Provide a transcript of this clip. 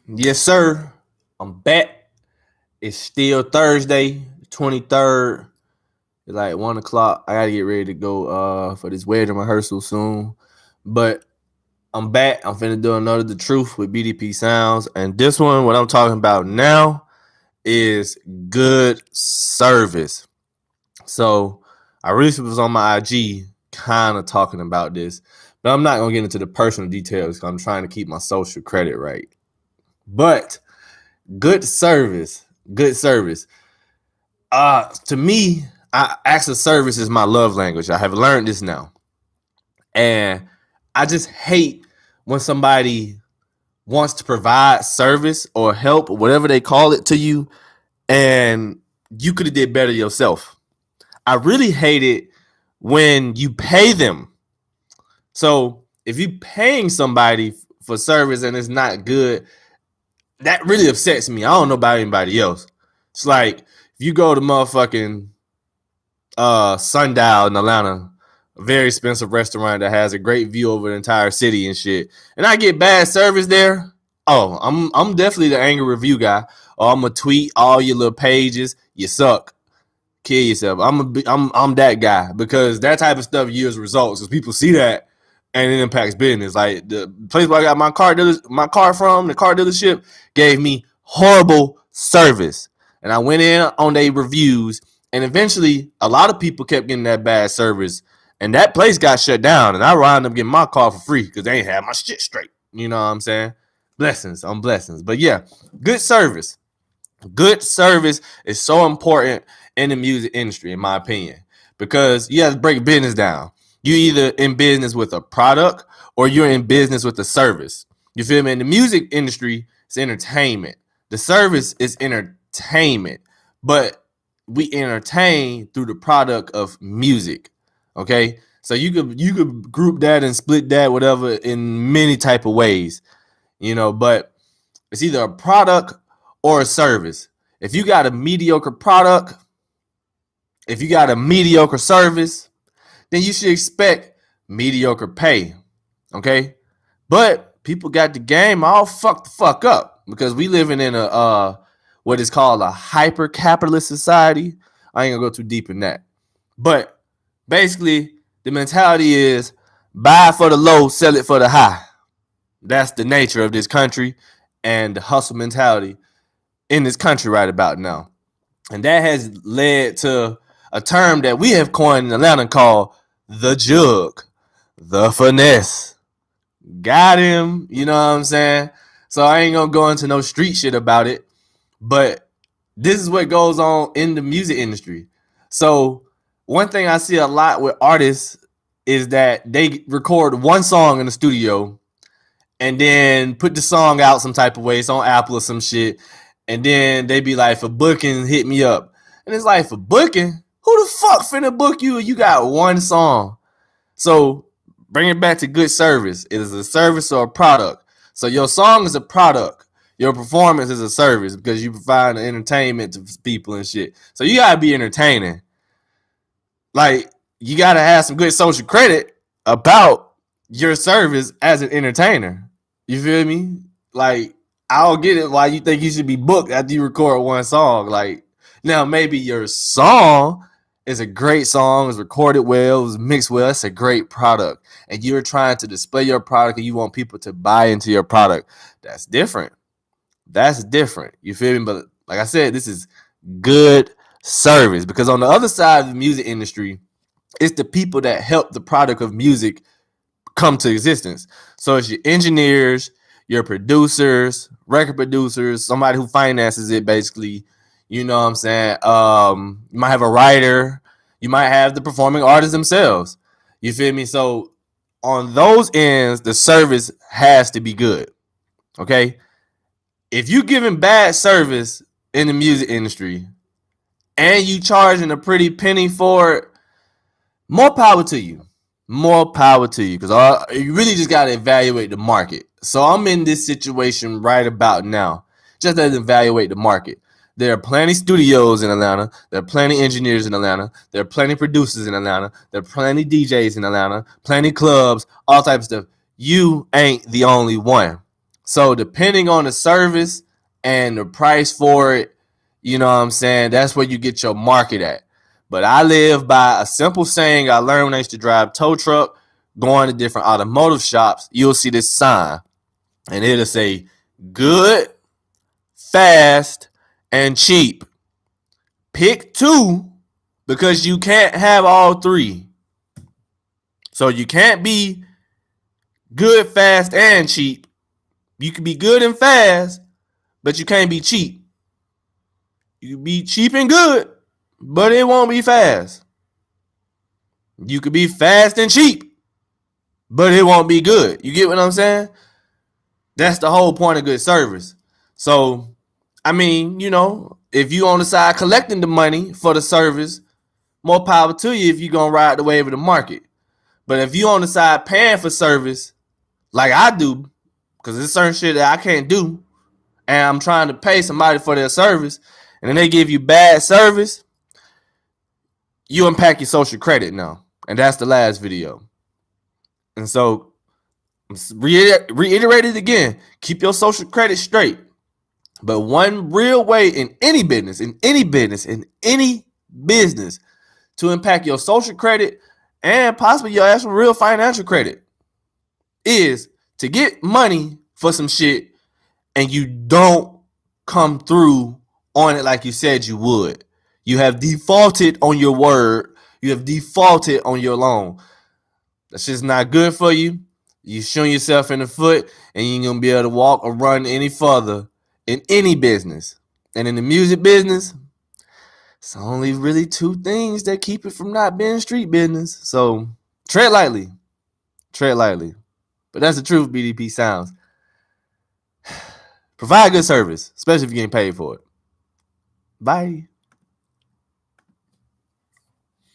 Yes, sir. I'm back. It's still Thursday, 23rd. It's like 1 o'clock. I gotta get ready to go for this wedding rehearsal soon. But I'm back. I'm finna do another The Truth with BDP Sounds. And this one, what I'm talking about now, is good service. So I recently was on my IG kind of talking about this, but I'm not gonna get into the personal details because I'm trying to keep my social credit right. But good service. Good service. To me, acts of service is my love language. I have learned this now. And I just hate when somebody wants to provide service or help, or whatever they call it to you, and you could have did better yourself. I really hate it when you pay them. So if you paying somebody for service and it's not good, that really upsets me. I don't know about anybody else. It's like if you go to motherfucking Sundial in Atlanta, a very expensive restaurant that has a great view over the entire city and shit, and I get bad service there. Oh, I'm definitely the angry review guy. Or I'm gonna tweet all your little pages. You suck. Kill yourself. I'm that guy because that type of stuff yields results. Because people see that and it impacts business. Like the place where I got my car from, the car dealership gave me horrible service, and I went in on their reviews, and eventually a lot of people kept getting that bad service, and that place got shut down, and I wound up getting my car for free because they ain't had my shit straight. You know what I'm saying? Blessings on blessings. But yeah, good service. Good service is so important in the music industry, in my opinion, because you have to break business down. You either in business with a product or you're in business with a service. You feel me? In the music industry, it's entertainment. The service is entertainment, but we entertain through the product of music. Okay, so you could group that and split that whatever in many type of ways, but it's either a product or a service. If you got a mediocre product, if you got a mediocre service, then you should expect mediocre pay. Okay? But people got the game all fucked the fuck up because we living in a what is called a hyper capitalist society. I ain't gonna go too deep in that. But basically, the mentality is buy for the low, sell it for the high. That's the nature of this country and the hustle mentality in this country right about now. And that has led to a term that we have coined in Atlanta called the jug, the finesse. Got him, you know what I'm saying? So I ain't gonna go into no street shit about it, but this is what goes on in the music industry. So one thing I see a lot with artists is that they record one song in the studio and then put the song out some type of way. It's on Apple or some shit. And then they be like, for booking, hit me up. And it's like, for booking? Who the fuck finna book you? You got one song. So bring it back to good service. It is a service or a product. So your song is a product. Your performance is a service because you provide entertainment to people and shit. So you gotta be entertaining. Like, you gotta have some good social credit about your service as an entertainer. You feel me? Like, I don't get it why you think you should be booked after you record one song. Like, now maybe your song is a great song, is recorded well, it was mixed well, it's a great product. And you're trying to display your product and you want people to buy into your product. That's different. That's different. You feel me? But like I said, this is good service because on the other side of the music industry, it's the people that help the product of music come to existence. So it's your engineers, your producers, record producers, somebody who finances it basically. You know what I'm saying? You might have a writer, you might have the performing artists themselves. You feel me? So on those ends, the service has to be good. Okay? If you giving bad service in the music industry and you charging a pretty penny for it, more power to you. More power to you. Because you really just got to evaluate the market. So I'm in this situation right about now. Just to evaluate the market. There are plenty studios in Atlanta. There are plenty engineers in Atlanta. There are plenty producers in Atlanta. There are plenty DJs in Atlanta. Plenty clubs. All types of stuff. You ain't the only one. So depending on the service and the price for it, you know what I'm saying, that's where you get your market at. But I live by a simple saying I learned when I used to drive tow truck, going to different automotive shops. You'll see this sign, and it'll say good, fast, and cheap. Pick two, because you can't have all three. So you can't be good, fast, and cheap. You can be good and fast, but you can't be cheap. You can be cheap and good, but it won't be fast. You could be fast and cheap, but it won't be good. You get what I'm saying? That's the whole point of good service. So, I mean, you know, if you on the side collecting the money for the service, more power to you if you're going to ride the wave of the market. But if you on the side paying for service, like I do, because there's certain shit that I can't do, and I'm trying to pay somebody for their service, and then they give you bad service, you impact your social credit now. And that's the last video. And so, reiterate it again. Keep your social credit straight. But one real way in any business, to impact your social credit and possibly your actual real financial credit is to get money for some shit and you don't come through on it like you said you would. You have defaulted on your word. You have defaulted on your loan. That's just not good for you. You shooting yourself in the foot, and you ain't gonna be able to walk or run any further in any business. And in the music business, it's only really two things that keep it from not being street business. So tread lightly. Tread lightly. But that's the truth, BDP Sounds. Provide good service, especially if you're getting paid for it. Bye.